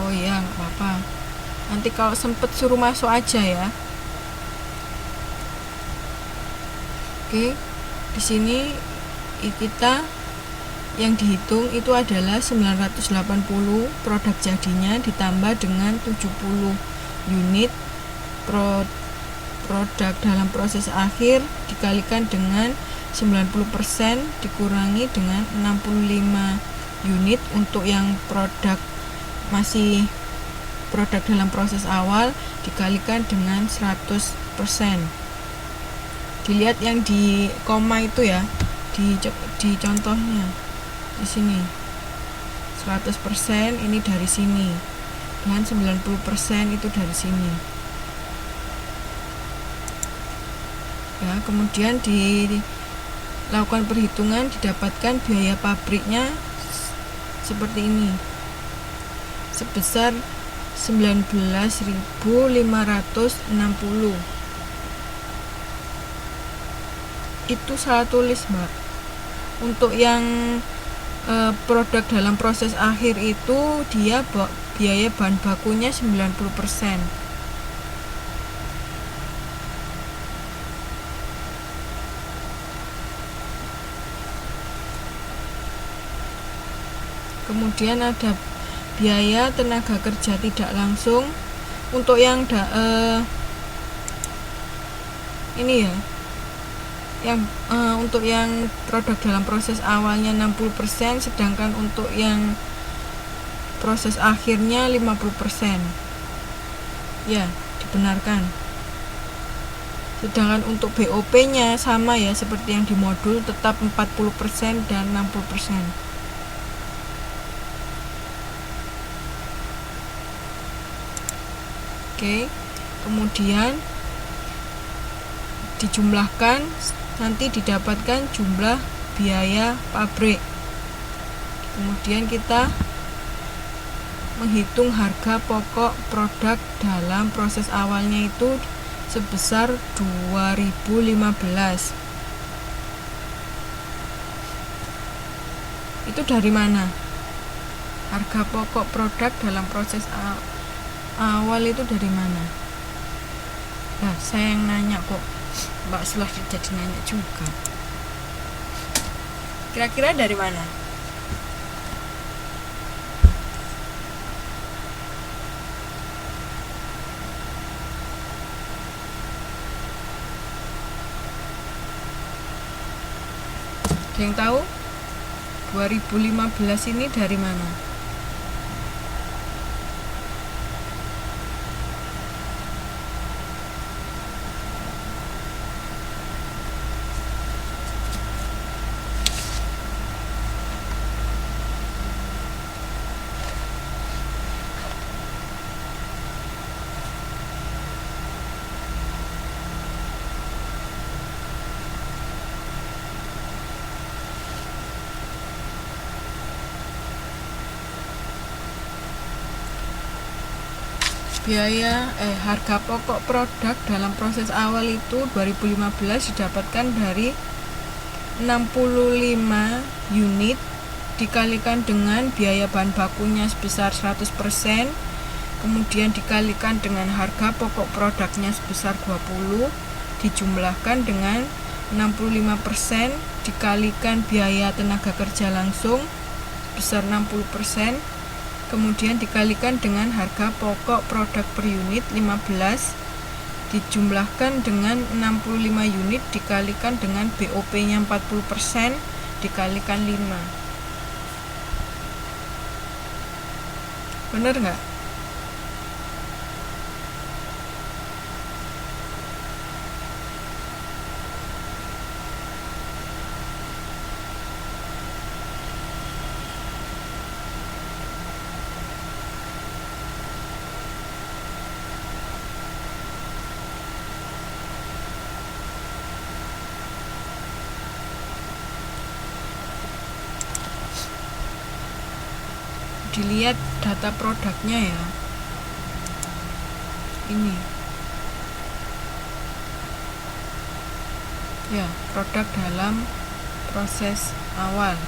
Oh iya, nggak apa-apa. Nanti kalau sempet suruh masuk aja ya. Oke, di sini kita yang dihitung itu adalah 980 produk jadinya ditambah dengan 70 unit produk dalam proses akhir dikalikan dengan 90% dikurangi dengan 65 unit untuk yang masih produk dalam proses awal dikalikan dengan 100%. Dilihat yang di koma itu ya, di contohnya di sini 100% ini dari sini dan 90% itu dari sini ya. Kemudian dilakukan perhitungan, didapatkan biaya pabriknya seperti ini sebesar 19.560. Itu salah tulis, Mbak. Untuk yang produk dalam proses akhir itu dia biaya bahan bakunya 90%. Kemudian ada biaya tenaga kerja tidak langsung untuk yang ini ya, untuk yang produk dalam proses awalnya 60%, sedangkan untuk yang proses akhirnya 50%. Ya, dibenarkan. Sedangkan untuk BOP-nya sama ya seperti yang di modul, tetap 40% dan 60%. Oke, kemudian dijumlahkan, nanti didapatkan jumlah biaya pabrik. Kemudian kita menghitung harga pokok produk dalam proses awalnya itu sebesar 2015. Itu dari mana? Harga pokok produk dalam proses awal itu dari mana? Nah, saya yang nanya kok Mbak Sulah jadi nanya juga. Kira-kira dari mana? Ada yang tahu? 2015 ini dari mana? Harga pokok produk dalam proses awal itu 2015 didapatkan dari 65 unit dikalikan dengan biaya bahan bakunya sebesar 100%, kemudian dikalikan dengan harga pokok produknya sebesar 20, dijumlahkan dengan 65% dikalikan biaya tenaga kerja langsung sebesar 60%, kemudian dikalikan dengan harga pokok produk per unit 15, dijumlahkan dengan 65 unit dikalikan dengan BOP-nya 40% dikalikan 5. Bener nggak? Dilihat data produknya ya, ini ya, produk dalam proses awal.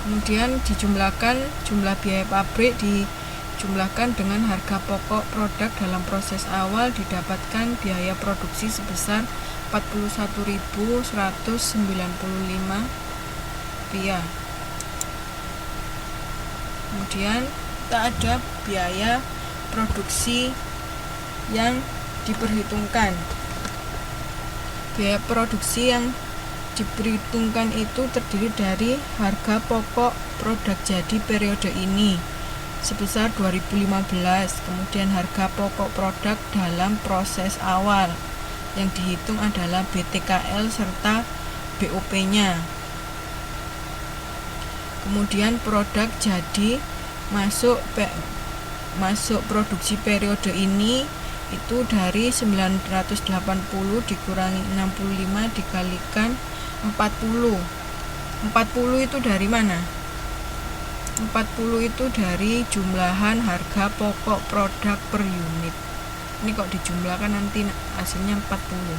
Kemudian dijumlahkan jumlah biaya pabrik dijumlahkan dengan harga pokok produk dalam proses awal, didapatkan biaya produksi sebesar Rp41.195. Kemudian kita ada biaya produksi yang diperhitungkan. Biaya produksi yang diperhitungkan itu terdiri dari harga pokok produk jadi periode ini sebesar 2015, kemudian harga pokok produk dalam proses awal yang dihitung adalah BTKL serta BOP-nya. Kemudian produk jadi masuk produksi periode ini itu dari 980 dikurangi 65 dikalikan 40. 40 itu dari mana? 40 itu dari jumlahan harga pokok produk per unit. Ini kok dijumlahkan nanti hasilnya 40.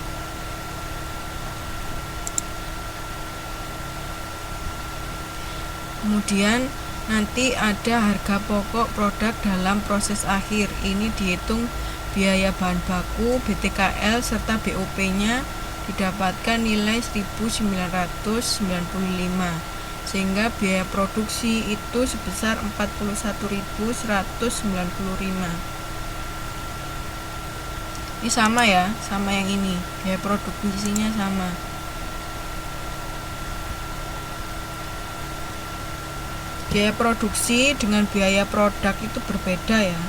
Kemudian nanti ada harga pokok produk dalam proses akhir. Ini dihitung biaya bahan baku, BTKL serta BOP-nya, didapatkan nilai 1.995, sehingga biaya produksi itu sebesar 41.195. Ini sama ya, sama yang ini, biaya produksinya sama. Biaya produksi dengan biaya produk itu berbeda ya.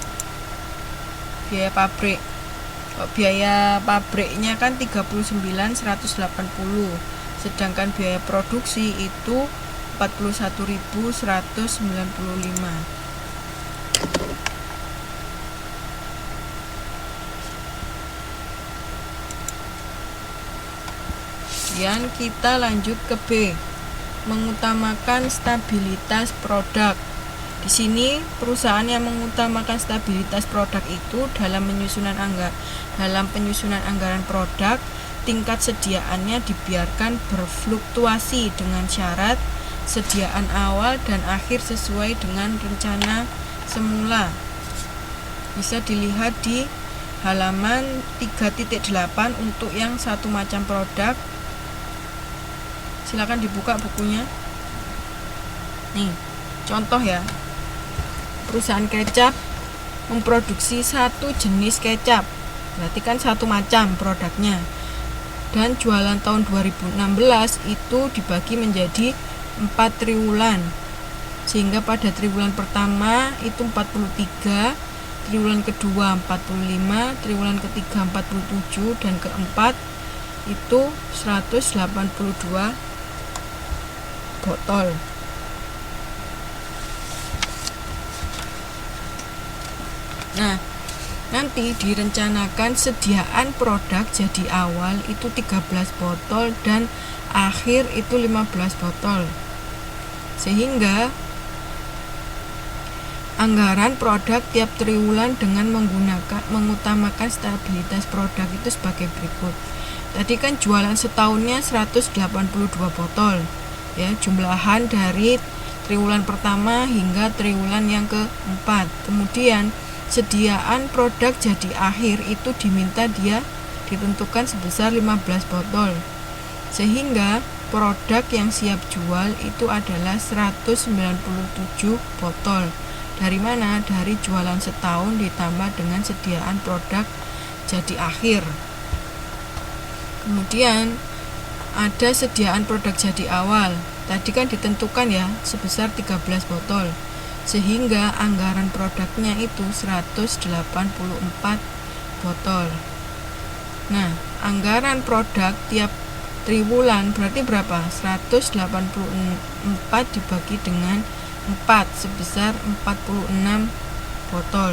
Biaya pabrik, biaya pabriknya kan 39.180, sedangkan biaya produksi itu 41.195. Kemudian kita lanjut ke B, mengutamakan stabilitas produk. Di sini perusahaan yang mengutamakan stabilitas produk itu dalam penyusunan anggaran produk, tingkat sediaannya dibiarkan berfluktuasi dengan syarat sediaan awal dan akhir sesuai dengan rencana semula. Bisa dilihat di halaman 3.8 untuk yang satu macam produk. Silakan dibuka bukunya. Nih, contoh ya. Perusahaan kecap memproduksi satu jenis kecap. Berarti kan satu macam produknya. Dan jualan tahun 2016 itu dibagi menjadi 4 triwulan. Sehingga pada triwulan pertama itu 43, triwulan kedua 45, triwulan ketiga 47, dan keempat itu 182 botol. Nah, nanti direncanakan sediaan produk jadi awal itu 13 botol dan akhir itu 15 botol. Sehingga anggaran produk tiap triwulan dengan mengutamakan stabilitas produk itu sebagai berikut. Tadi kan jualan setahunnya 182 botol. Ya, jumlahan dari triwulan pertama hingga triwulan yang keempat. Kemudian sediaan produk jadi akhir itu diminta dia ditentukan sebesar 15 botol. Sehingga produk yang siap jual itu adalah 197 botol. Dari mana? Dari jualan setahun ditambah dengan sediaan produk jadi akhir. Kemudian ada sediaan produk jadi awal. Tadi kan ditentukan ya sebesar 13 botol. Sehingga anggaran produknya itu 184 botol. Nah, anggaran produk tiap triwulan berarti berapa? 184 dibagi dengan 4 sebesar 46 botol.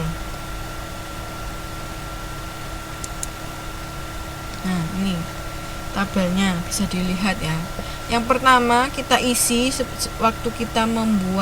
Nah, ini tabelnya bisa dilihat ya. Yang pertama kita isi waktu kita membuat